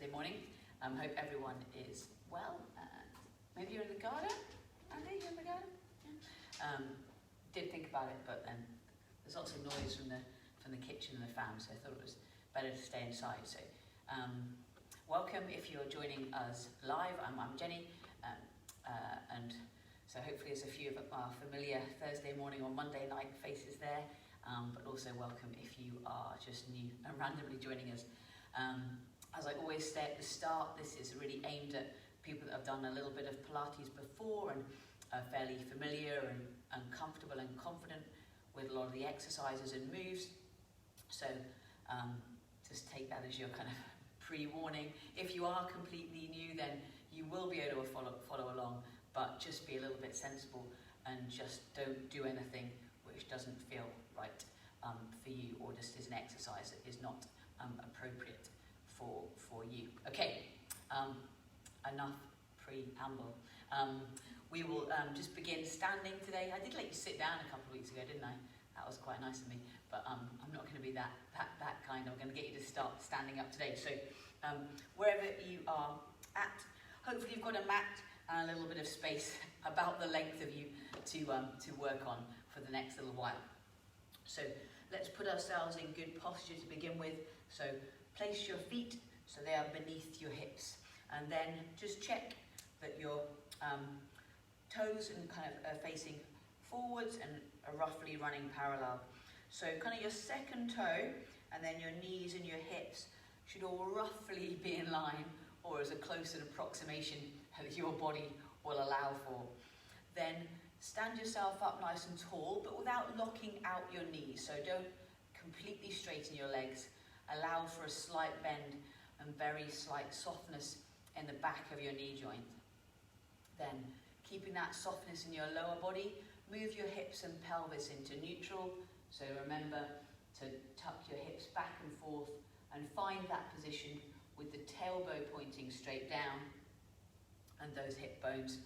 Thursday morning. Hope everyone is well. Maybe you're in the garden? Andy, you're in the garden? Yeah. Did think about it, but then there's lots of noise from the kitchen and the fan, so I thought it was better to stay inside. So, welcome if you're joining us live. I'm Jenny, and so hopefully there's a few of our familiar Thursday morning or Monday night faces there, but also welcome if you are just new and randomly joining us. As I always say at the start, this is really aimed at people that have done a little bit of Pilates before and are fairly familiar and comfortable and confident with a lot of the exercises and moves. So just take that as your kind of pre-warning. If you are completely new, then you will be able to follow along, but just be a little bit sensible and just don't do anything which doesn't feel right for you, or just is an exercise that is not appropriate for you. Okay, enough preamble. We will just begin standing today. I did let you sit down a couple of weeks ago, didn't I? That was quite nice of me, but I'm not going to be that kind. I'm going to get you to start standing up today. So wherever you are at, hopefully you've got a mat and a little bit of space about the length of you to work on for the next little while. So let's put ourselves in good posture to begin with. So place your feet so they are beneath your hips, and then just check that your toes and kind of are facing forwards and are roughly running parallel. So kind of your second toe and then your knees and your hips should all roughly be in line, or as a close an approximation that your body will allow for. Then stand yourself up nice and tall, but without locking out your knees. So don't completely straighten your legs. Allow for a slight bend and very slight softness in the back of your knee joint. Then, keeping that softness in your lower body, move your hips and pelvis into neutral. So remember to tuck your hips back and forth and find that position with the tailbone pointing straight down and those hip bones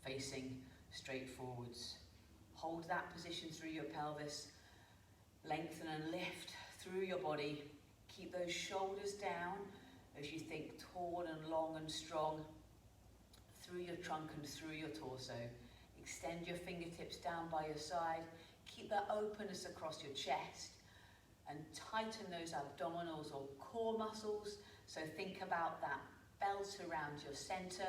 facing straight forwards. Hold that position through your pelvis. Lengthen and lift through your body. Keep those shoulders down as you think tall and long and strong through your trunk and through your torso. Extend your fingertips down by your side. Keep that openness across your chest and tighten those abdominals or core muscles. So think about that belt around your center,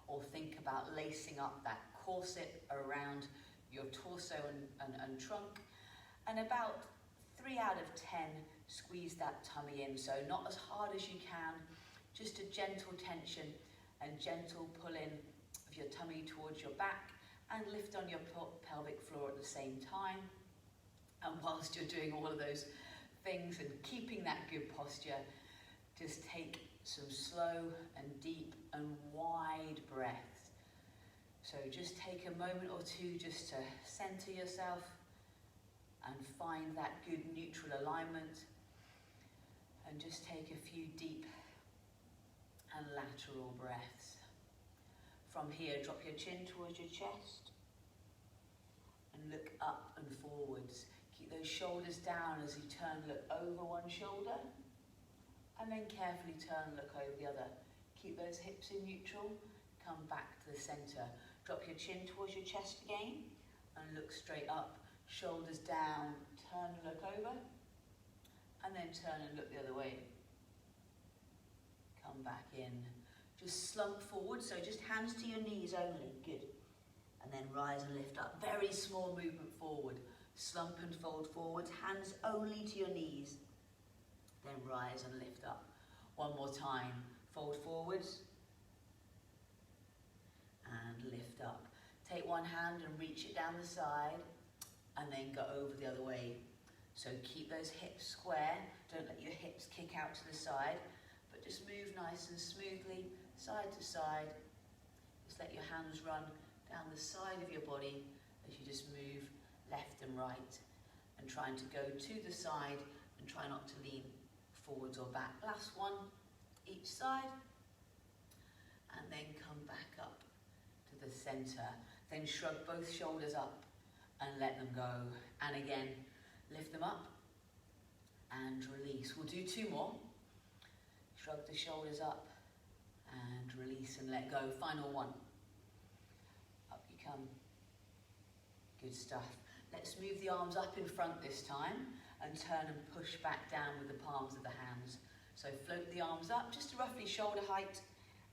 or think about lacing up that corset around your torso and trunk. And about 3 out of 10, squeeze that tummy in. So not as hard as you can, just a gentle tension and gentle pull in of your tummy towards your back, and lift on your pelvic floor at the same time. And whilst you're doing all of those things and keeping that good posture, just take some slow and deep and wide breaths. So just take a moment or two just to center yourself and find that good neutral alignment, and just take a few deep and lateral breaths. From here, drop your chin towards your chest and look up and forwards. Keep those shoulders down as you turn, look over one shoulder, and then carefully turn, look over the other. Keep those hips in neutral, come back to the center. Drop your chin towards your chest again and look straight up. Shoulders down, turn and look over, and then turn and look the other way. Come back in. Just slump forward, so just hands to your knees only, good. And then rise and lift up. Very small movement forward. Slump and fold forwards, hands only to your knees. Then rise and lift up. One more time. Fold forwards and lift up. Take one hand and reach it down the side, and then go over the other way. So keep those hips square. Don't let your hips kick out to the side, but just move nice and smoothly, side to side. Just let your hands run down the side of your body as you just move left and right, and trying to go to the side and try not to lean forwards or back. Last one, each side, and then come back up to the center. Then shrug both shoulders up and let them go. And again, lift them up and release. We'll do 2 more. Shrug the shoulders up And release and let go. Final one. Up you come. Good stuff. Let's move the arms up in front this time and turn and push back down with the palms of the hands. So float the arms up just to roughly shoulder height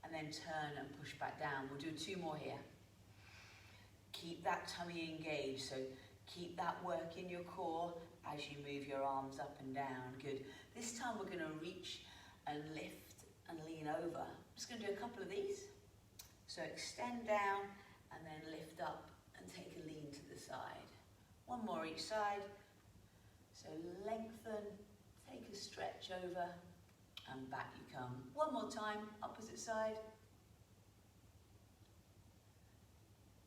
and then turn and push back down. We'll do 2 more here. Keep that tummy engaged, so keep that work in your core as you move your arms up and down. Good. This time we're going to reach and lift and lean over. I'm just going to do a couple of these. So extend down and then lift up and take a lean to the side. 1 more each side. So lengthen, take a stretch over and back you come. 1 more time, opposite side.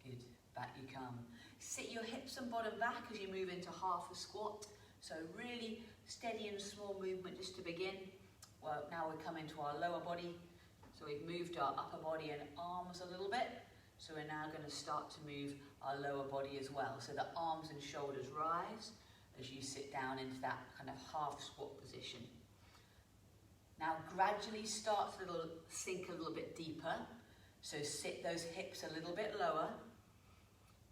Good, back you come. Sit your hips and bottom back as you move into half a squat. So really steady and small movement just to begin. Well, now we're coming to our lower body. So we've moved our upper body and arms a little bit. So we're now going to start to move our lower body as well. So the arms and shoulders rise as you sit down into that kind of half squat position. Now gradually start to sink a little bit deeper. So sit those hips a little bit lower.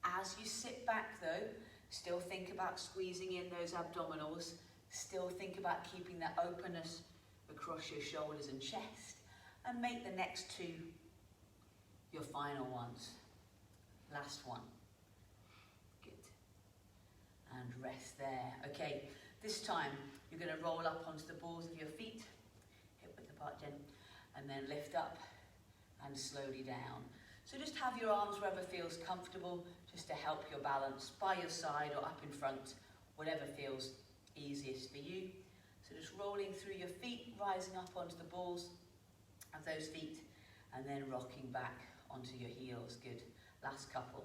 As you sit back though, still think about squeezing in those abdominals. Still think about keeping that openness across your shoulders and chest. And make the next 2 your final ones. Last one. Good. And rest there. Okay, this time you're going to roll up onto the balls of your feet, hip width apart, Jen, and then lift up and slowly down. So just have your arms wherever feels comfortable, just to help your balance by your side or up in front, whatever feels easiest for you. So just rolling through your feet, rising up onto the balls of those feet, and then rocking back onto your heels. Good. Last couple.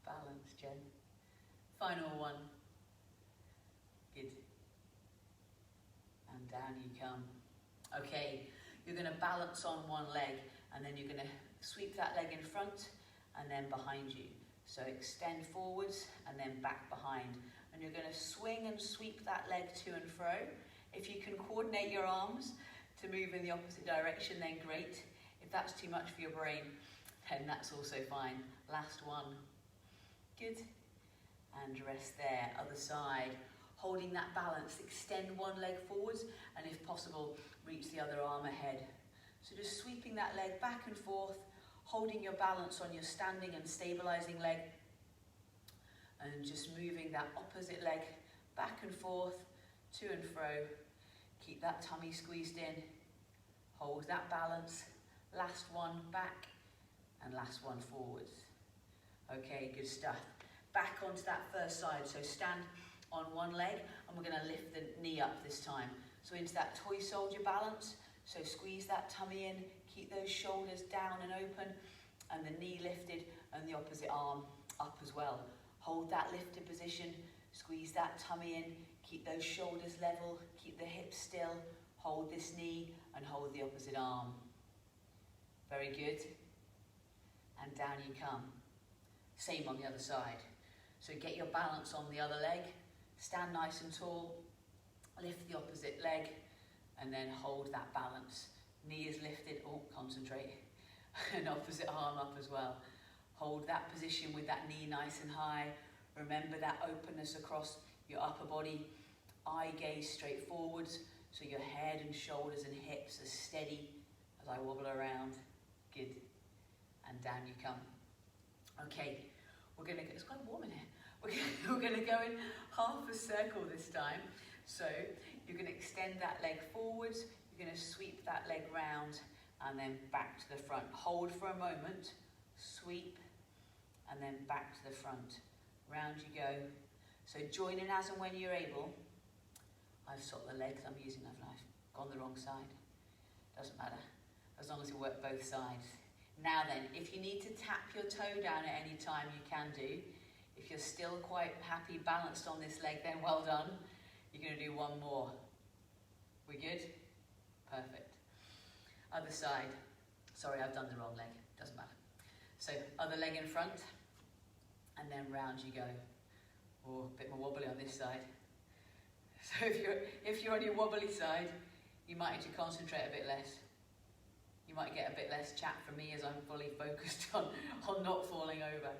Balance, Jen. Final one. Good. And down you come. Okay, you're going to balance on one leg, and then you're going to sweep that leg in front and then behind you. So extend forwards and then back behind. And you're going to swing and sweep that leg to and fro. If you can coordinate your arms to move in the opposite direction, then great. If that's too much for your brain, then that's also fine. Last one. Good. And rest there. Other side. Holding that balance, extend one leg forwards, and if possible, reach the other arm ahead. So just sweeping that leg back and forth, holding your balance on your standing and stabilizing leg, and just moving that opposite leg back and forth, to and fro. Keep that tummy squeezed in. Hold that balance. Last one back, and last one forwards. Okay, good stuff. Back onto that first side. So stand on one leg, and we're going to lift the knee up this time. So into that toy soldier balance. So squeeze that tummy in, keep those shoulders down and open, and the knee lifted, and the opposite arm up as well. Hold that lifted position, squeeze that tummy in, keep those shoulders level, keep the hips still, hold this knee, and hold the opposite arm. Very good. And down you come. Same on the other side. So get your balance on the other leg, stand nice and tall, lift the opposite leg, and then hold that balance. Knee is lifted, oh, concentrate, and opposite arm up as well. Hold that position with that knee nice and high. Remember that openness across your upper body. Eye gaze straight forwards, so your head and shoulders and hips are steady as I wobble around. Good. And down you come. Okay, it's quite warm in here. We're going to go in half a circle this time. So you're going to extend that leg forwards, you're going to sweep that leg round, and then back to the front. Hold for a moment, sweep, and then back to the front. Round you go. So join in as and when you're able. I've swapped the legs I'm using, I've gone the wrong side. Doesn't matter, as long as you work both sides. Now then, if you need to tap your toe down at any time, you can do. If you're still quite happy balanced on this leg, then well done. You're going to do one more. We good? Perfect. Other side. Sorry, I've done the wrong leg. Doesn't matter. So other leg in front, and then round you go. Oh, a bit more wobbly on this side. So if you're on your wobbly side, You might need to concentrate a bit less. You might get a bit less chat from me as I'm fully focused on not falling over.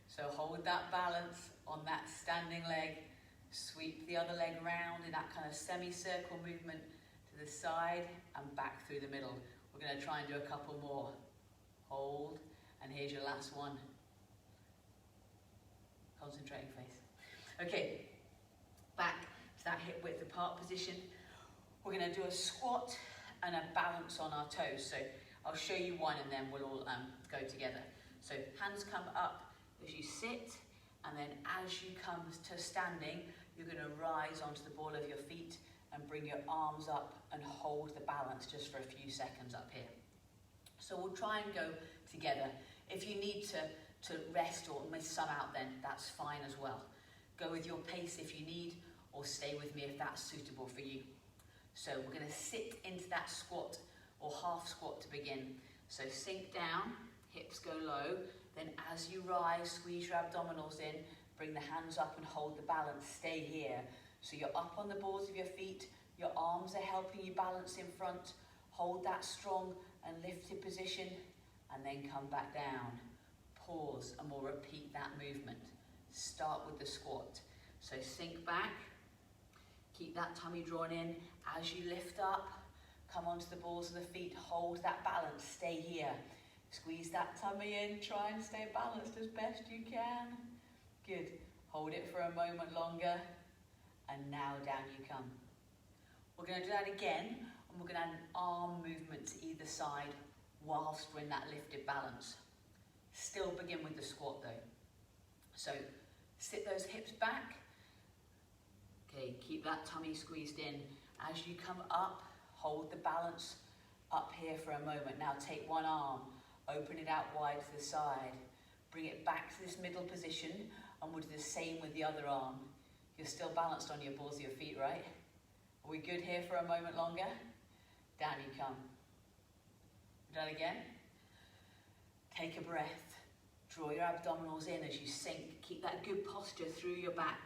So hold that balance on that standing leg. Sweep the other leg round in that kind of semicircle movement to the side and back through the middle. We're going to try and do a couple more. Hold, and here's your last one. Concentrating face. Okay, back to that hip width apart position. We're going to do a squat and a balance on our toes. So I'll show you one and then we'll all go together. So hands come up as you sit, and then as you come to standing, you're going to rise onto the ball of your feet and bring your arms up and hold the balance just for a few seconds up here. So we'll try and go together. If you need to rest or miss some out, then that's fine as well. Go with your pace if you need, or stay with me if that's suitable for you. So we're going to sit into that squat or half squat to begin. So sink down, hips go low, then as you rise, squeeze your abdominals in, bring the hands up and hold the balance, stay here. So you're up on the balls of your feet, your arms are helping you balance in front, hold that strong and lifted position, and then come back down. Pause and we'll repeat that movement. Start with the squat. So sink back, keep that tummy drawn in. As you lift up, come onto the balls of the feet, hold that balance, stay here. Squeeze that tummy in, try and stay balanced as best you can. Good. Hold it for a moment longer, and now down you come. We're going to do that again, and we're going to add an arm movement to either side whilst we're in that lifted balance. Still begin with the squat though. So sit those hips back. Okay, keep that tummy squeezed in. As you come up, hold the balance up here for a moment. Now take one arm, open it out wide to the side, bring it back to this middle position, and we'll do the same with the other arm. You're still balanced on your balls of your feet, right? Are we good here for a moment longer? Down you come. Done again? Take a breath. Draw your abdominals in as you sink. Keep that good posture through your back.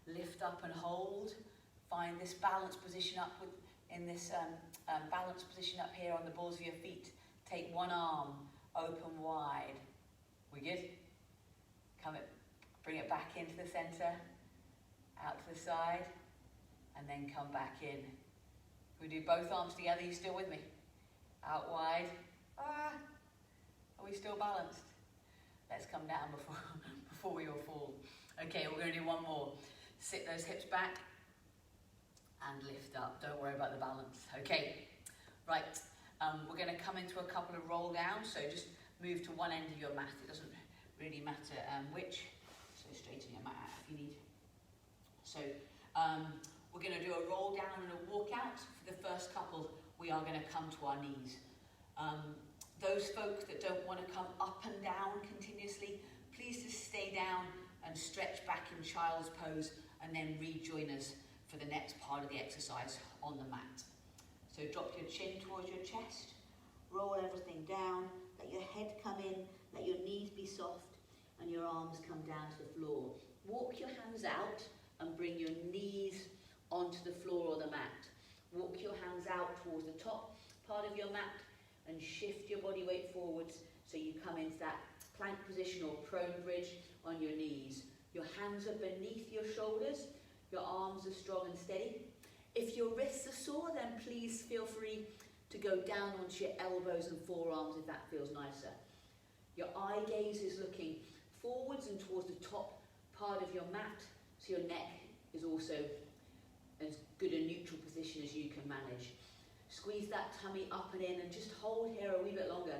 Lift up and hold. Find this balanced position up in this balanced position up here on the balls of your feet. Take one arm, open wide. We good? Bring it back into the center, out to the side, and then come back in. We do both arms together. You still with me? Out wide. Are we still balanced? Let's come down before we all fall. Okay, we're going to do one more. Sit those hips back and lift up. Don't worry about the balance. Okay, right. We're going to come into a couple of roll downs. So just move to one end of your mat. It doesn't really matter which. So straighten your mat out if you need. So we're going to do a roll down and a walk out. For the first couple, we are going to come to our knees. Those folks that don't want to come up and down continuously, please just stay down and stretch back in child's pose and then rejoin us for the next part of the exercise on the mat. So drop your chin towards your chest, roll everything down, let your head come in, let your knees be soft and your arms come down to the floor. Walk your hands out and bring your knees onto the floor or the mat. Walk your hands out towards the top part of your mat and shift your body weight forwards so you come into that plank position or prone bridge on your knees. Your hands are beneath your shoulders, your arms are strong and steady. If your wrists are sore, then please feel free to go down onto your elbows and forearms if that feels nicer. Your eye gaze is looking forwards and towards the top part of your mat, so your neck is also as good a neutral position as you can manage. Squeeze that tummy up and in and just hold here a wee bit longer.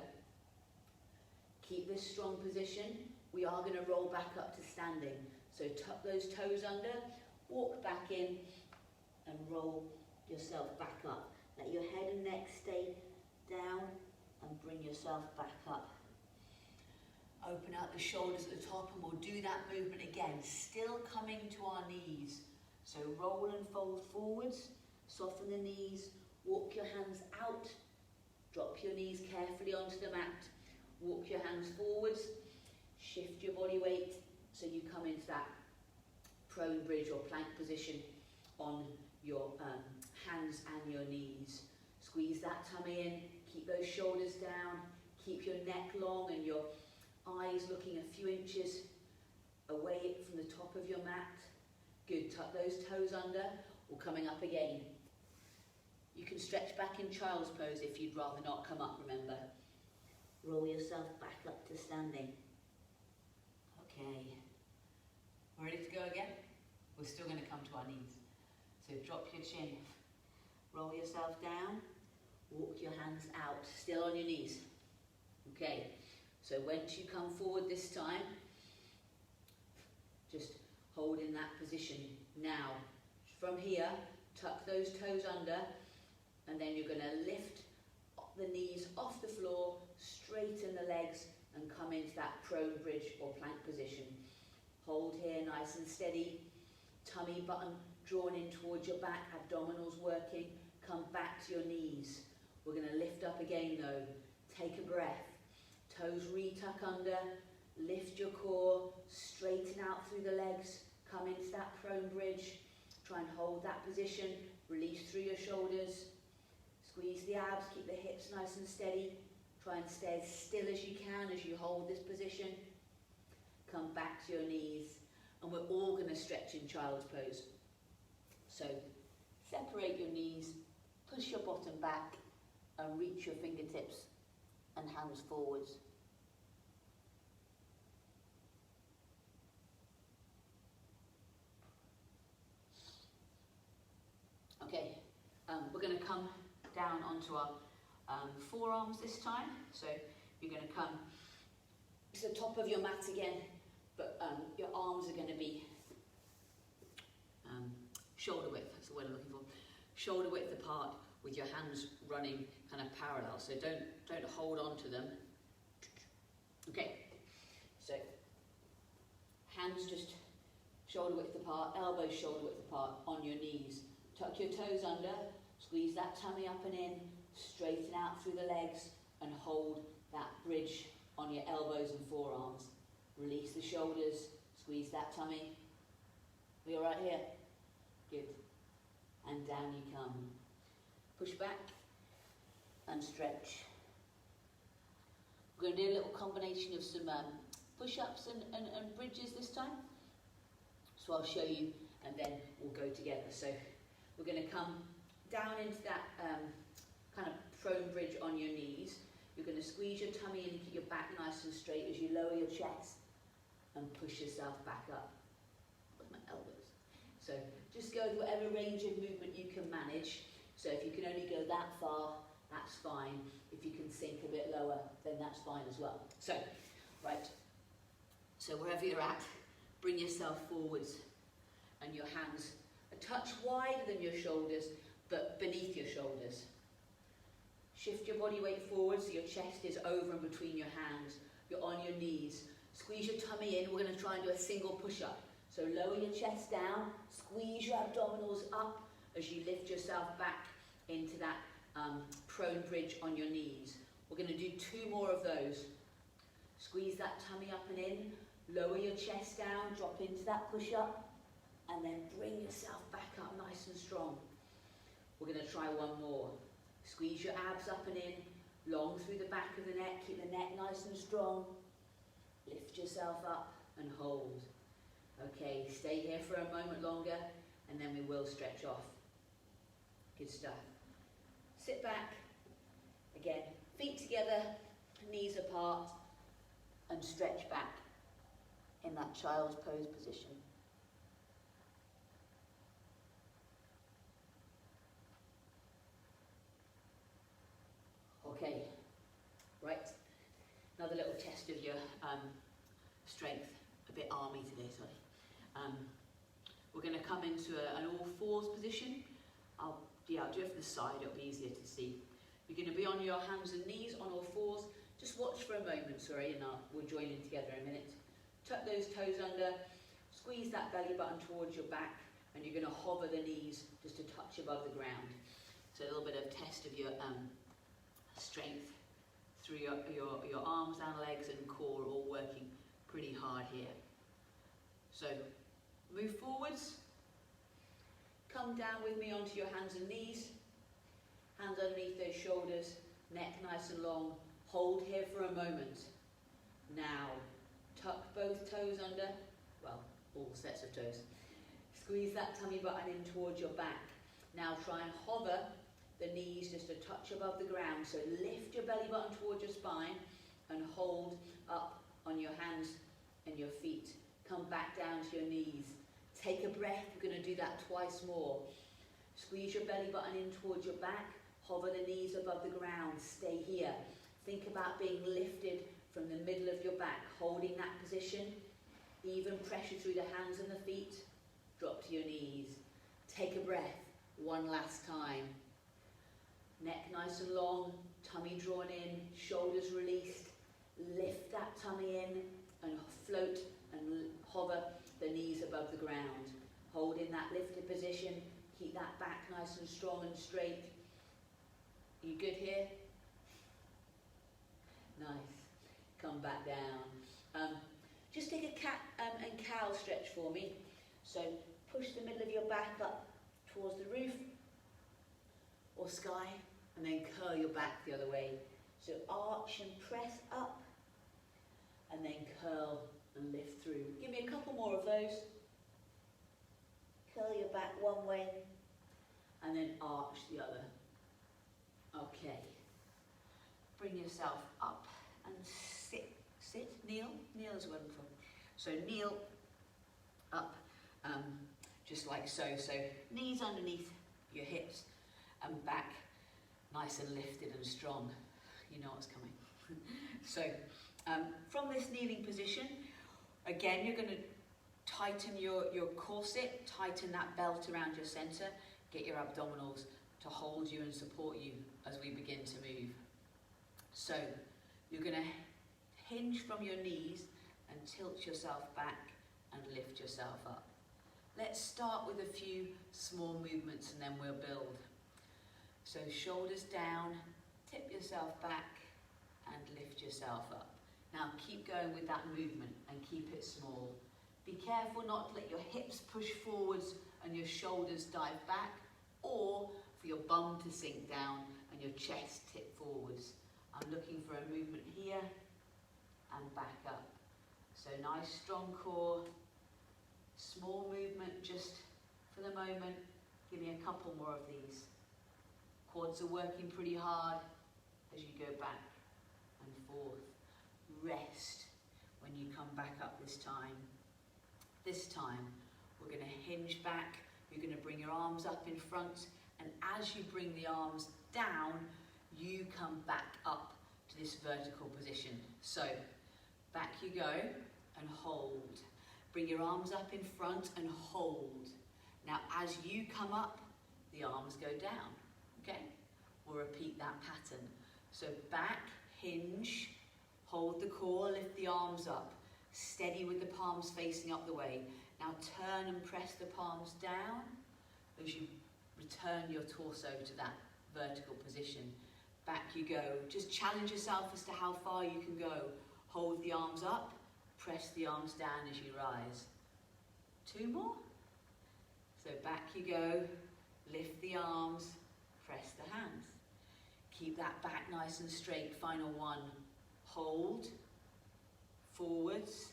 Keep this strong position. We are going to roll back up to standing. So tuck those toes under, walk back in and roll yourself back up. Let your head and neck stay down and bring yourself back up. Open out the shoulders at the top and we'll do that movement again, still coming to our knees. So roll and fold forwards, soften the knees, walk your hands out, drop your knees carefully onto the mat, walk your hands forwards, shift your body weight so you come into that prone bridge or plank position on your hands and your knees. Squeeze that tummy in, keep those shoulders down, keep your neck long and your eyes looking a few inches away from the top of your mat. Good, tuck those toes under or coming up again. You can stretch back in child's pose if you'd rather not come up, remember. Roll yourself back up to standing. Okay. Ready to go again? We're still going to come to our knees. So drop your chin, roll yourself down, walk your hands out, still on your knees. Okay, so once you come forward this time, just hold in that position. Now, from here, tuck those toes under, and then you're going to lift the knees off the floor, straighten the legs, and come into that prone bridge or plank position. Hold here nice and steady, tummy button drawn in towards your back, abdominals working, come back to your knees. We're going to lift up again though. Take a breath, toes re-tuck under, lift your core, straighten out through the legs, come into that prone bridge, try and hold that position, release through your shoulders, squeeze the abs, keep the hips nice and steady, try and stay as still as you can as you hold this position, come back to your knees, and we're all going to stretch in child's pose. So separate your knees, push your bottom back and reach your fingertips and hands forwards. Okay, we're going to come down onto our forearms this time. So you're going to come to the top of your mat again, but your arms are going to be shoulder width, that's the word I'm looking for. Shoulder width apart with your hands running kind of parallel. So don't hold on to them. Okay, so hands just shoulder width apart, elbows shoulder width apart on your knees. Tuck your toes under, squeeze that tummy up and in, straighten out through the legs and hold that bridge on your elbows and forearms. Release the shoulders, squeeze that tummy. We all right here? Good. And down you come. Push back and stretch. We're going to do a little combination of some push-ups and bridges this time. So I'll show you and then we'll go together. So we're going to come down into that kind of prone bridge on your knees. You're going to squeeze your tummy in and keep your back nice and straight as you lower your chest and push yourself back up with my elbows. So just go with whatever range of movement you can manage. So if you can only go that far, that's fine. If you can sink a bit lower, then that's fine as well. So, right. So wherever you're at, bring yourself forwards and your hands a touch wider than your shoulders, but beneath your shoulders. Shift your body weight forward so your chest is over and between your hands. You're on your knees. Squeeze your tummy in. We're going to try and do a single push-up. So lower your chest down, squeeze your abdominals up as you lift yourself back into that prone bridge on your knees. We're going to do 2 more of those. Squeeze that tummy up and in, lower your chest down, drop into that push-up, and then bring yourself back up nice and strong. We're going to try 1 more. Squeeze your abs up and in, long through the back of the neck, keep the neck nice and strong. Lift yourself up and hold. Okay, stay here for a moment longer and then we will stretch off. Good stuff. Sit back. Again, feet together, knees apart, and stretch back in that child's pose position. Okay, right. Another little test of your strength. A bit army today, sorry. We're going to come into an all fours position. I'll do it from the side, it'll be easier to see. You're going to be on your hands and knees on all fours. Just watch for a moment, sorry, and we'll join in together in a minute. Tuck those toes under, squeeze that belly button towards your back, and you're going to hover the knees just a touch above the ground. So a little bit of test of your strength through your arms and legs and core all working pretty hard here. So move forwards, come down with me onto your hands and knees, Hands underneath those shoulders, neck nice and long. Hold here for a moment. Now, tuck both toes under, well, all sets of toes. Squeeze that tummy button in towards your back. Now try and hover the knees just a touch above the ground. So lift your belly button towards your spine and hold up on your hands and your feet. Come back down to your knees. Take a breath. We're going to do that twice more. Squeeze your belly button in towards your back. Hover the knees above the ground. Stay here. Think about being lifted from the middle of your back, holding that position. Even pressure through the hands and the feet. Drop to your knees. Take a breath. One last time. Neck nice and long, tummy drawn in, shoulders released. Lift that tummy in and float and hover the knees above the ground. Hold in that lifted position. Keep that back nice and strong and straight. You good here? Nice. Come back down. Just take a cat and cow stretch for me. So push the middle of your back up towards the roof or sky, and then curl your back the other way. So arch and press up, and then curl and lift through. Give me a couple more of those. Curl your back one way, and then arch the other. Okay. Bring yourself up and sit. Sit, kneel. Kneel is what I'm from. So kneel up, just like so. So knees underneath your hips and back nice and lifted and strong. You know what's coming. So from this kneeling position, again, you're going to tighten your corset, tighten that belt around your center, get your abdominals to hold you and support you as we begin to move. So you're going to hinge from your knees and tilt yourself back and lift yourself up. Let's start with a few small movements and then we'll build. So shoulders down, tip yourself back and lift yourself up. Now keep going with that movement and keep it small. Be careful not to let your hips push forwards and your shoulders dive back, or for your bum to sink down and your chest tip forwards. I'm looking for a movement here and back up. So nice strong core, small movement just for the moment. Give me a couple more of these. Quads are working pretty hard as you go back and forth. Rest when you come back up this time. This time we're going to hinge back. You're going to bring your arms up in front, and as you bring the arms down, you come back up to this vertical position. So back you go and hold. Bring your arms up in front and hold. Now as you come up, the arms go down. Okay? We'll repeat that pattern. So back, hinge, hold the core, lift the arms up. Steady with the palms facing up the way. Now turn and press the palms down as you return your torso to that vertical position. Back you go. Just challenge yourself as to how far you can go. Hold the arms up, press the arms down as you rise. 2 more. So back you go, lift the arms, press the hands. Keep that back nice and straight. Final one. Hold, forwards,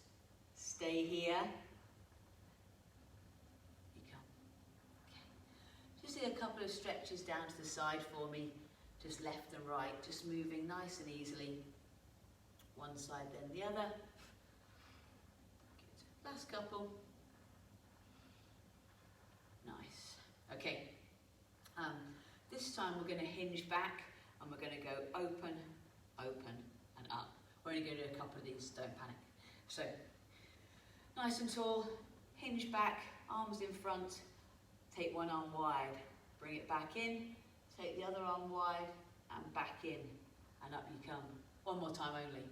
stay here. You come. Okay. Just do a couple of stretches down to the side for me. Just left and right, just moving nice and easily. One side then the other. Good. Last couple. Nice. Okay. This time we're going to hinge back and we're going to go open, open and up. We're only going to do a couple of these, don't panic. So, nice and tall, hinge back, arms in front, take one arm wide, bring it back in, take the other arm wide and back in and up you come. One more time only.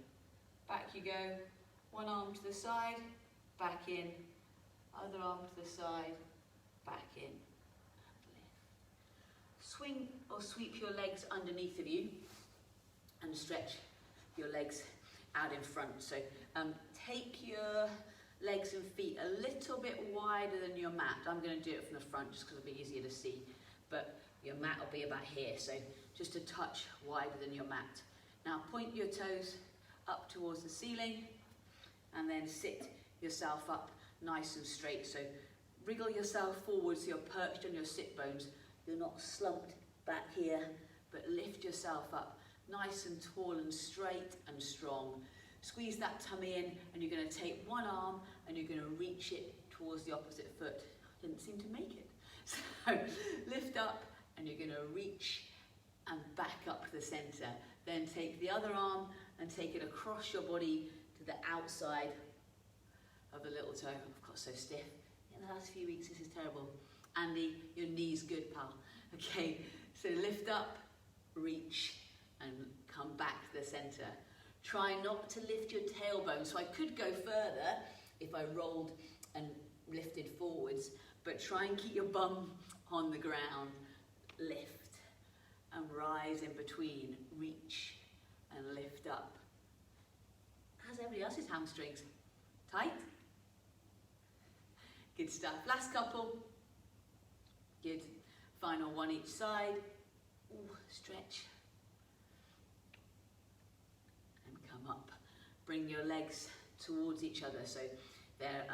Back you go, one arm to the side, back in, other arm to the side, back in. Swing or sweep your legs underneath of you and stretch your legs out in front. So take your legs and feet a little bit wider than your mat. I'm going to do it from the front just because it'll be easier to see. but your mat will be about here, so just a touch wider than your mat. Now point your toes up towards the ceiling and then sit yourself up nice and straight. So wriggle yourself forward so you're perched on your sit bones. You're not slumped back here, but lift yourself up nice and tall and straight and strong. Squeeze that tummy in, and you're going to take one arm and you're going to reach it towards the opposite foot. Didn't seem to make it. So lift up and you're going to reach and back up to the center. Then take the other arm and take it across your body to the outside of the little toe. I've got so stiff in the last few weeks, this is terrible. Andy, your knee's good, pal. Okay, so lift up, reach, and come back to the center. Try not to lift your tailbone. So I could go further if I rolled and lifted forwards, but try and keep your bum on the ground. Lift and rise in between. Reach and lift up. How's everybody else's hamstrings? Tight? Good stuff. Last couple. Good. Final one each side. Ooh, stretch. And come up. Bring your legs towards each other so they're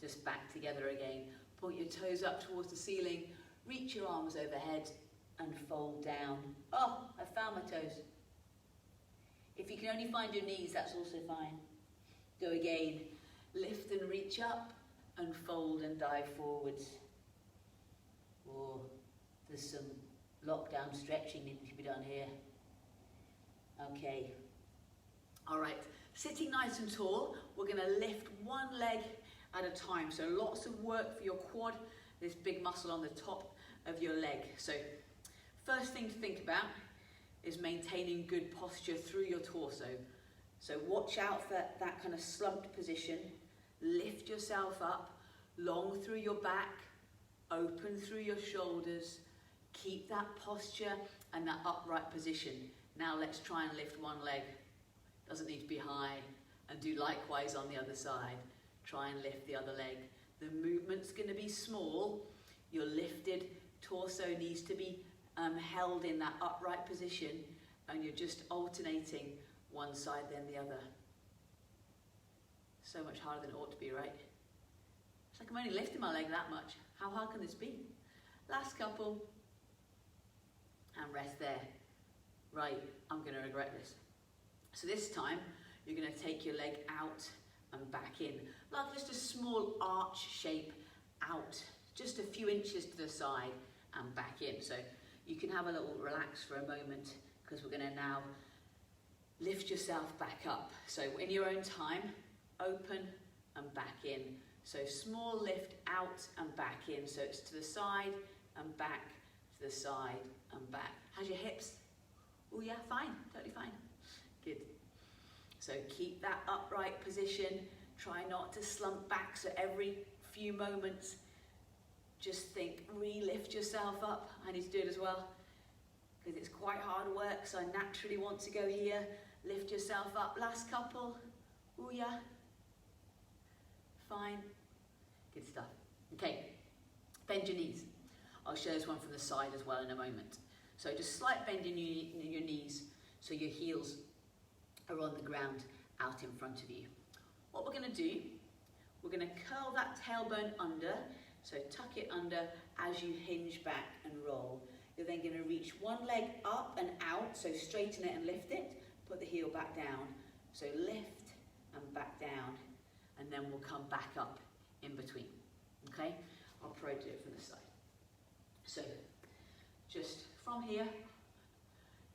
just back together again. Point your toes up towards the ceiling. Reach your arms overhead and fold down. Oh, I found my toes. If you can only find your knees, that's also fine. Go again. Lift and reach up and fold and dive forwards. Or there's some lockdown stretching needing to be done here. Okay. All right. Sitting nice and tall, we're going to lift one leg at a time. So lots of work for your quad, this big muscle on the top of your leg. So first thing to think about is maintaining good posture through your torso. So watch out for that kind of slumped position. Lift yourself up, long through your back, open through your shoulders. Keep that posture and that upright position. Now let's try and lift one leg. Doesn't need to be high. And do likewise on the other side. Try and lift the other leg. The movement's going to be small. Your lifted torso needs to be held in that upright position, and you're just alternating one side then the other. So much harder than it ought to be, right? It's like I'm only lifting my leg that much. How hard can this be? Last couple. And rest there. Right, I'm going to regret this. So this time, you're going to take your leg out and back in. Like just a small arch shape out, just a few inches to the side and back in. So you can have a little relax for a moment, because we're going to now lift yourself back up. So in your own time, open and back in. So small lift out and back in. So it's to the side and back, to the side and back. How's your hips? Oh yeah, fine, totally fine. Good. So keep that upright position. Try not to slump back. So every few moments, just think, re-lift yourself up. I need to do it as well, because it's quite hard work. So I naturally want to go here. Lift yourself up. Last couple. Oh yeah. Fine. Good stuff. Okay. Bend your knees. I'll show this one from the side as well in a moment. So just slight bend in your knees so your heels are on the ground out in front of you. What we're going to do, we're going to curl that tailbone under. So tuck it under as you hinge back and roll. You're then going to reach one leg up and out, so straighten it and lift it. Put the heel back down. So lift and back down, and then we'll come back up in between. Okay? I'll probably do it from the side. So just from here,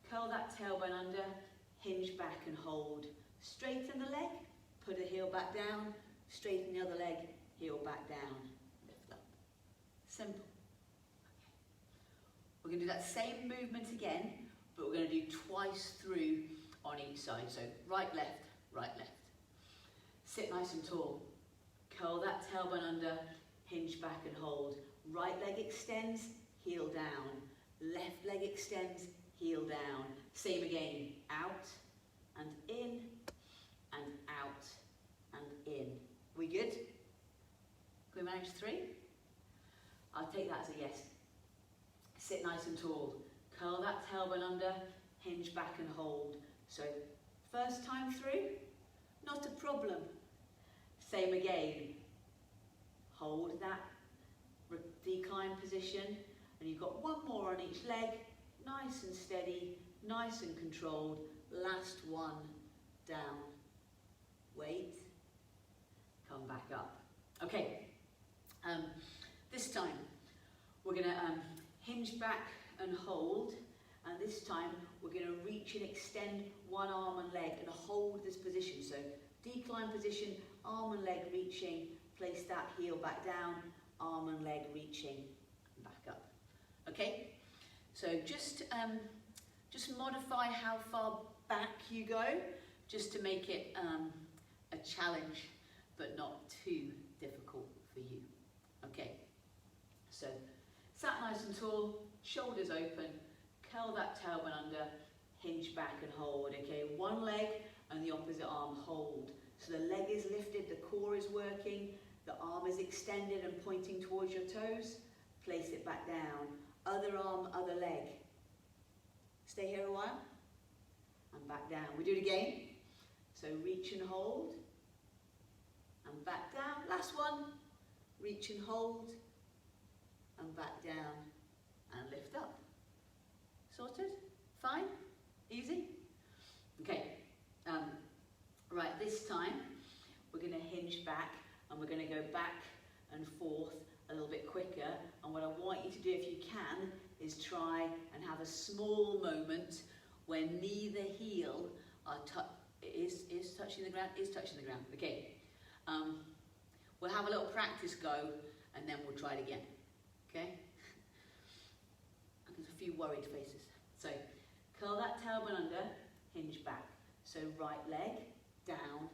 curl that tailbone under, hinge back and hold. Straighten the leg, put the heel back down, straighten the other leg, heel back down, lift up. Simple. Okay. We're going to do that same movement again, but we're going to do twice through on each side. So right, left, right, left. Sit nice and tall. Curl that tailbone under, hinge back and hold. Right leg extends, heel down. Left leg extends, heel down. Same again. Out and in and out and in. We good? Can we manage 3? I'll take that as a yes. Sit nice and tall. Curl that tailbone under, hinge back and hold. So first time through, not a problem. Same again. Hold that decline position, and you've got one more on each leg. Nice and steady, nice and controlled. Last one, down. Wait, come back up. Okay, this time we're going to hinge back and hold, and this time we're going to reach and extend one arm and leg and hold this position. So decline position, arm and leg reaching, place that heel back down, arm and leg reaching, back up. Okay, so just modify how far back you go, just to make it a challenge, but not too difficult for you. Okay, so sat nice and tall, shoulders open, curl that tailbone under, hinge back and hold. Okay, one leg and the opposite arm hold. So the leg is lifted, the core is working, the arm is extended and pointing towards your toes. Place it back down. Other arm, other leg. Stay here a while. And back down. We do it again. So reach and hold. And back down. Last one. Reach and hold. And back down. And lift up. Sorted? Fine? Easy? Okay. Right, this time we're going to hinge back. And we're going to go back and forth a little bit quicker. And what I want you to do, if you can, is try and have a small moment when neither heel is touching the ground. Is touching the ground. Okay. We'll have a little practice go, and then we'll try it again. Okay. And there's a few worried faces. So curl that tailbone under, hinge back. So right leg down,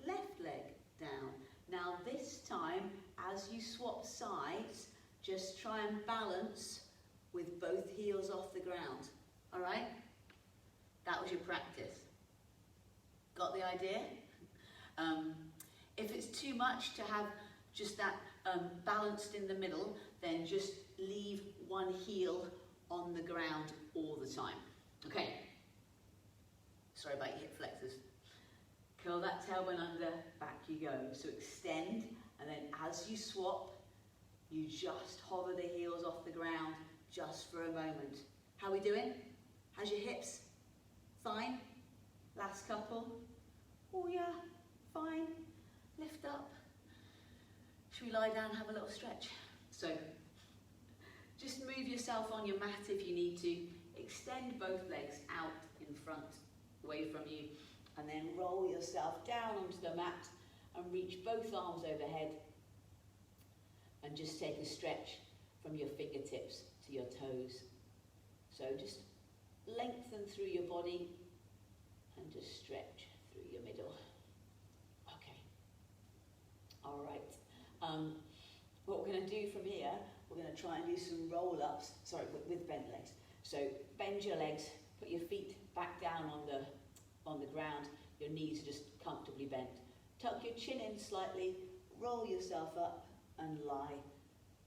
left leg down. Now this time, as you swap sides, just try and balance with both heels off the ground. All right? That was your practice. Got the idea? If it's too much to have just that balanced in the middle, then just leave one heel on the ground all the time. Okay? Sorry about your hip flexors. Curl that tailbone under, back you go. So extend, and then as you swap, you just hover the heels off the ground just for a moment. How we doing? How's your hips? Fine? Last couple? Oh yeah, fine. Lift up. Should we lie down and have a little stretch? So, just move yourself on your mat if you need to. Extend both legs out in front, away from you. And then roll yourself down onto the mat and reach both arms overhead. And just take a stretch from your fingertips to your toes. So just lengthen through your body and just stretch through your middle. Okay. All right. What we're going to do from here, we're going to try and do some roll-ups, with bent legs. So bend your legs, put your feet back down on the ground, your knees are just comfortably bent. Tuck your chin in slightly, roll yourself up and lie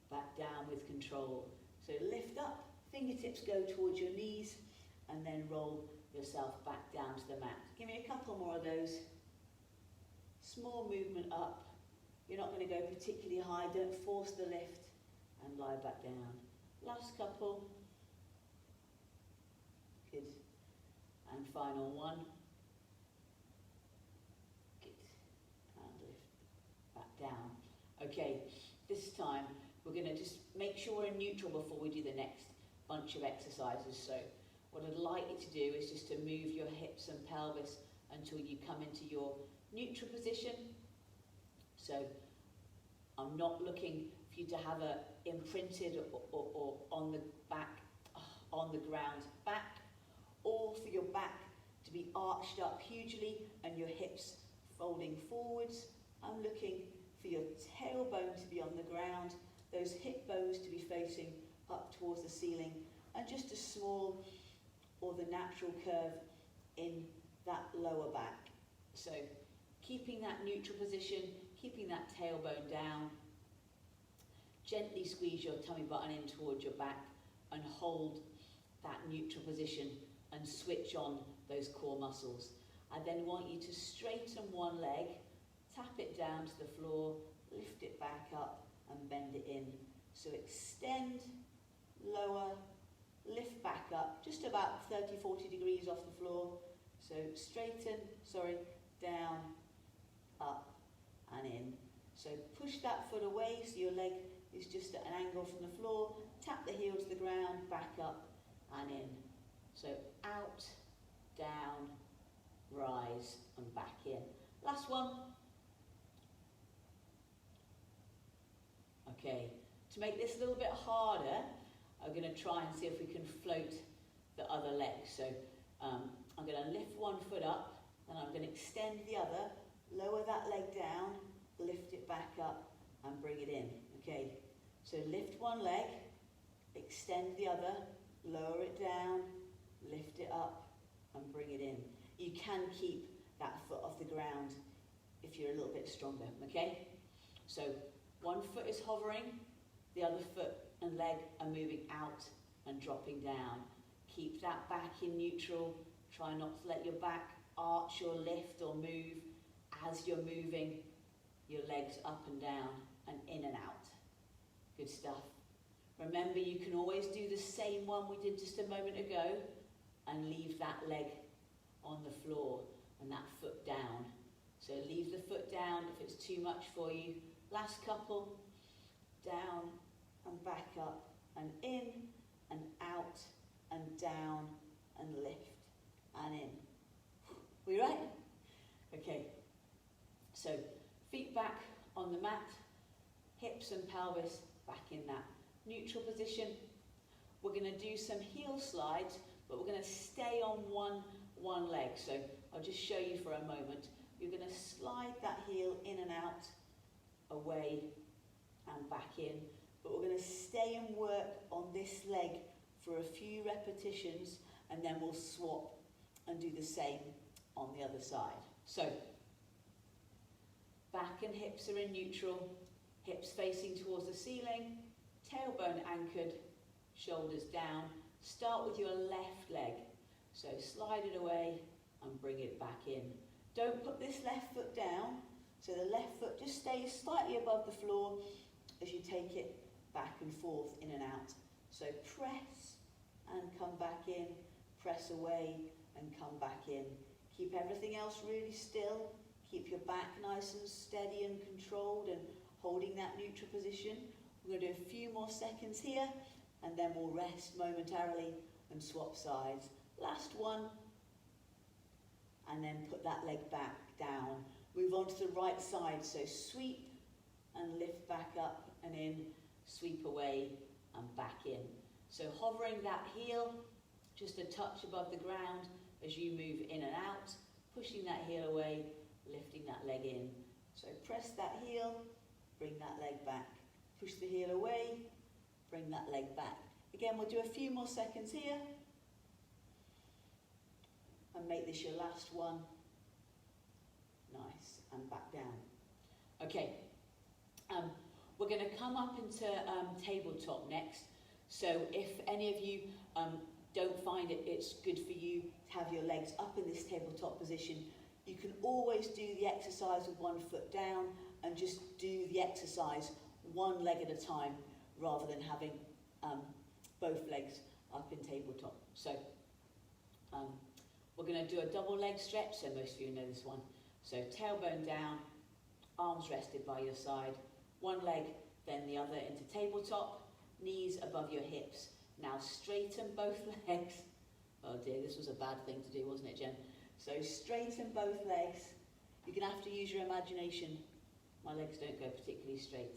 back down with control. So lift up, fingertips go towards your knees, and then roll yourself back down to the mat. Give me a couple more of those. Small movement up. You're not going to go particularly high, don't force the lift, and lie back down. Last couple. Good. And final one. Good. And lift back down. Okay, this time we're going to just make sure we're in neutral before we do the next bunch of exercises. So what I'd like you to do is just to move your hips and pelvis until you come into your neutral position. So I'm not looking for you to have a imprinted or on the back, on the ground back, or for your back to be arched up hugely and your hips folding forwards. I'm looking for your tailbone to be on the ground, those hip bones to be facing up towards the ceiling, and just a small or the natural curve in that lower back. So keeping that neutral position, keeping that tailbone down. Gently squeeze your tummy button in towards your back and hold that neutral position and switch on those core muscles. I then want you to straighten one leg, tap it down to the floor, lift it back up and bend it in. So extend, lower, lift back up, just about 30-40 degrees off the floor. So straighten, down, up and in. So push that foot away so your leg is just at an angle from the floor. Tap the heel to the ground, back up and in. So out, down, rise and back in. Last one. Okay, to make this a little bit harder, I'm going to try and see if we can float the other leg. So I'm going to lift one foot up, then I'm going to extend the other, lower that leg down, lift it back up and bring it in. Okay, so lift one leg, extend the other, lower it down, lift it up and bring it in. You can keep that foot off the ground if you're a little bit stronger, okay? So one foot is hovering, the other foot and leg are moving out and dropping down. Keep that back in neutral. Try not to let your back arch or lift or move as you're moving your legs up and down and in and out. Good stuff. Remember, you can always do the same one we did just a moment ago and leave that leg on the floor and that foot down. So leave the foot down if it's too much for you. Last couple, down and back up and in and out and down and lift and in. We right? Okay, so feet back on the mat, hips and pelvis back in that neutral position. We're going to do some heel slides, but we're going to stay on one leg. So I'll just show you for a moment. You're going to slide that heel in and out, away and back in, but we're going to stay and work on this leg for a few repetitions, and then we'll swap and do the same on the other side. So back and hips are in neutral, hips facing towards the ceiling, tailbone anchored, shoulders down. Start with your left leg. So slide it away and bring it back in. Don't put this left foot down. So the left foot just stays slightly above the floor as you take it back and forth, in and out. So press and come back in, press away and come back in. Keep everything else really still. Keep your back nice and steady and controlled and holding that neutral position. We're going to do a few more seconds here and then we'll rest momentarily and swap sides. Last one. And then put that leg back down. Move on to the right side. So sweep and lift back up and in, sweep away and back in. So hovering that heel just a touch above the ground as you move in and out, pushing that heel away, lifting that leg in. So press that heel, bring that leg back. Push the heel away, bring that leg back. Again, we'll do a few more seconds here. And make this your last one. Nice, and back down. Okay, we're going to come up into tabletop next. So if any of you don't find it's good for you to have your legs up in this tabletop position, you can always do the exercise with one foot down and just do the exercise one leg at a time rather than having both legs up in tabletop. So we're going to do a double leg stretch, so most of you know this one. So tailbone down, arms rested by your side, one leg, then the other into tabletop, knees above your hips. Now straighten both legs. Oh dear, this was a bad thing to do, wasn't it, Jen? So straighten both legs. You're going to have to use your imagination. My legs don't go particularly straight.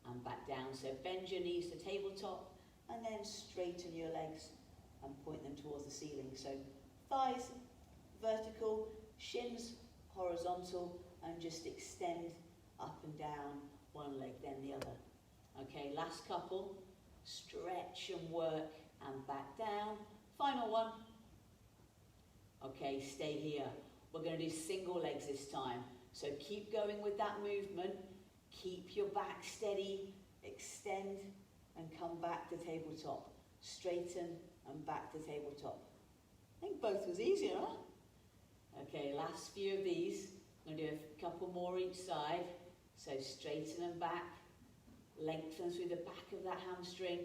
And back down. So bend your knees to tabletop and then straighten your legs and point them towards the ceiling. So thighs vertical, shins horizontal, and just extend up and down, one leg then the other. Okay, last couple. Stretch and work and back down. Final one. Okay, stay here. We're going to do single legs this time. So keep going with that movement. Keep your back steady. Extend and come back to tabletop. straighten and back to tabletop. I think both was easier, huh? Okay, last few of these. I'm going to do a couple more each side. So straighten and back, lengthen through the back of that hamstring,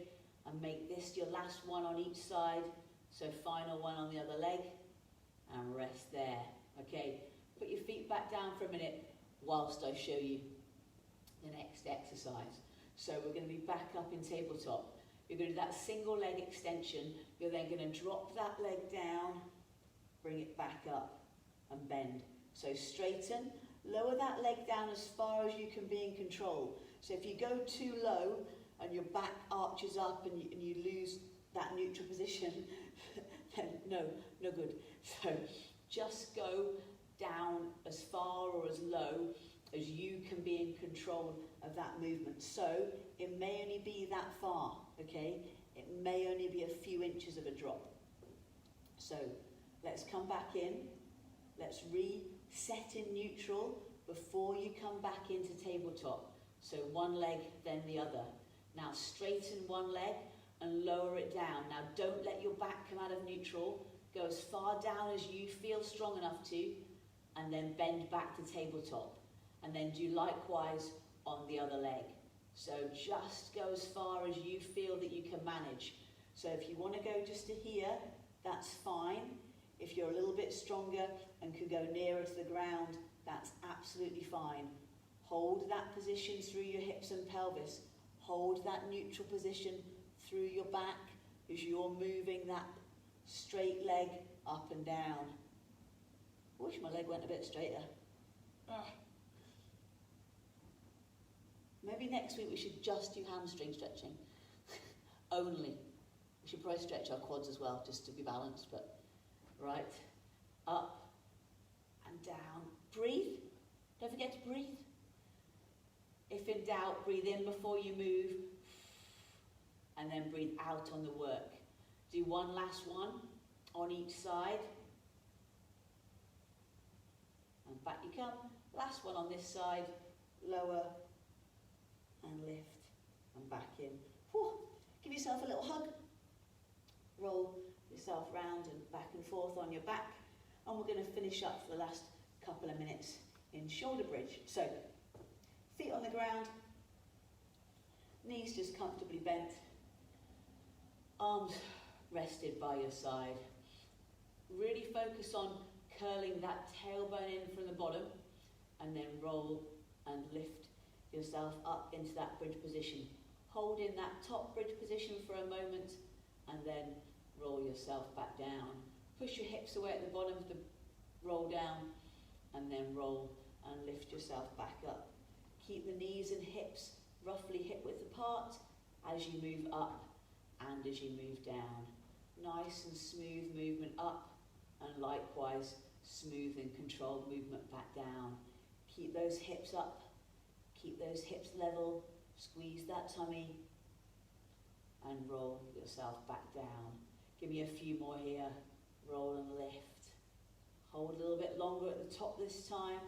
and make this your last one on each side. So final one on the other leg, and rest there. Okay, put your feet back down for a minute whilst I show you the next exercise. So we're going to be back up in tabletop. You're going to do that single leg extension. You're then going to drop that leg down, bring it back up and bend. So straighten, lower that leg down as far as you can be in control. So if you go too low and your back arches up and you lose that neutral position, then no good. So just go down as far or as low as you can be in control of that movement. So it may only be that far, okay? It may only be a few inches of a drop. So let's come back in. Let's reset in neutral before you come back into tabletop. So one leg, then the other. Now straighten one leg and lower it down. Now don't let your back come out of neutral. Go as far down as you feel strong enough to, and then bend back to tabletop. And then do likewise on the other leg. So just go as far as you feel that you can manage. So if you want to go just to here, that's fine. If you're a little bit stronger and can go nearer to the ground, that's absolutely fine. Hold that position through your hips and pelvis. Hold that neutral position through your back as you're moving that straight leg up and down. I wish my leg went a bit straighter. Maybe next week we should just do hamstring stretching. Only. We should probably stretch our quads as well, just to be balanced, but right. Up and down. Breathe. Don't forget to breathe. If in doubt, breathe in before you move, and then breathe out on the work. Do one last one on each side. And back you come. Last one on this side. Lower and lift and back in. Whew. Give yourself a little hug. Roll yourself round and back and forth on your back. And we're going to finish up for the last couple of minutes in shoulder bridge. So, feet on the ground, knees just comfortably bent, arms rested by your side. Really focus on curling that tailbone in from the bottom, and then roll and lift yourself up into that bridge position. Hold in that top bridge position for a moment, and then roll yourself back down. Push your hips away at the bottom of the roll down, and then roll and lift yourself back up. Keep the knees and hips roughly hip width apart as you move up and as you move down. Nice and smooth movement up, and likewise smooth and controlled movement back down. Keep those hips up, keep those hips level, squeeze that tummy, and roll yourself back down. Give me a few more here. Roll and lift. Hold a little bit longer at the top this time.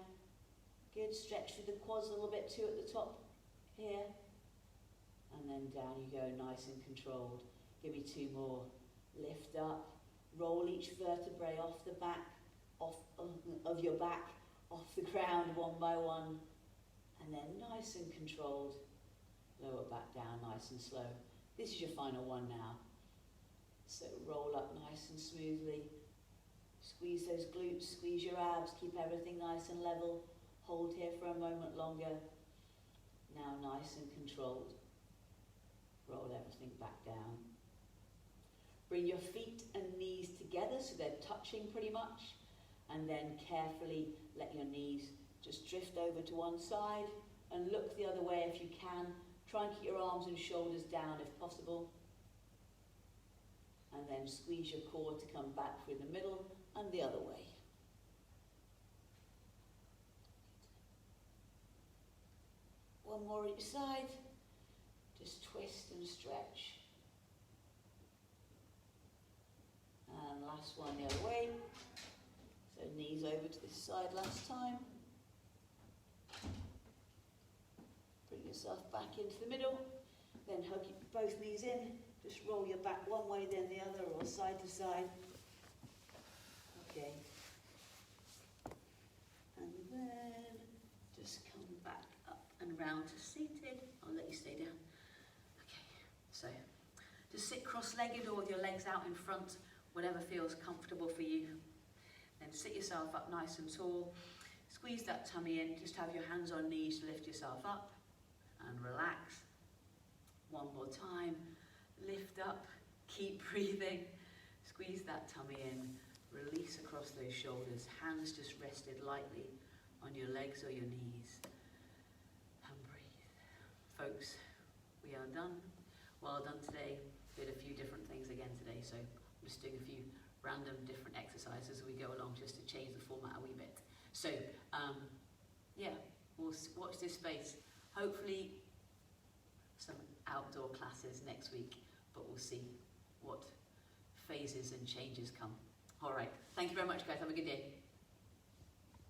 Good, stretch through the quads a little bit too at the top here. And then down you go, nice and controlled. Give me two more. Lift up, roll each vertebrae off the back, of your back, off the ground one by one. And then nice and controlled, lower back down nice and slow. This is your final one now. So roll up nice and smoothly. Squeeze those glutes, squeeze your abs, keep everything nice and level. Hold here for a moment longer. Now nice and controlled. Roll everything back down. Bring your feet and knees together so they're touching pretty much. And then carefully let your knees just drift over to one side and look the other way if you can. Try and keep your arms and shoulders down if possible. And then squeeze your core to come back through the middle and the other way. One more each side. Just twist and stretch. And last one the other way. So knees over to this side last time. Bring yourself back into the middle. Then hug both knees in. Just roll your back back one way then the other, or side to side. Okay. And then just come back up and round to seated. I'll let you stay down. Okay, so just sit cross-legged or with your legs out in front, whatever feels comfortable for you. Then sit yourself up nice and tall. Squeeze that tummy in. Just have your hands on knees to lift yourself up and relax. One more time. Lift up. Keep breathing. Squeeze that tummy in. Release across those shoulders. Hands just rested lightly on your legs or your knees. And breathe. Folks, we are done. Well done today. Did a few different things again today, so I'm just doing a few random different exercises as we go along just to change the format a wee bit. So, yeah, we'll watch this space. Hopefully some outdoor classes next week, but we'll see what phases and changes come. All right, thank you very much, guys. Have a good day.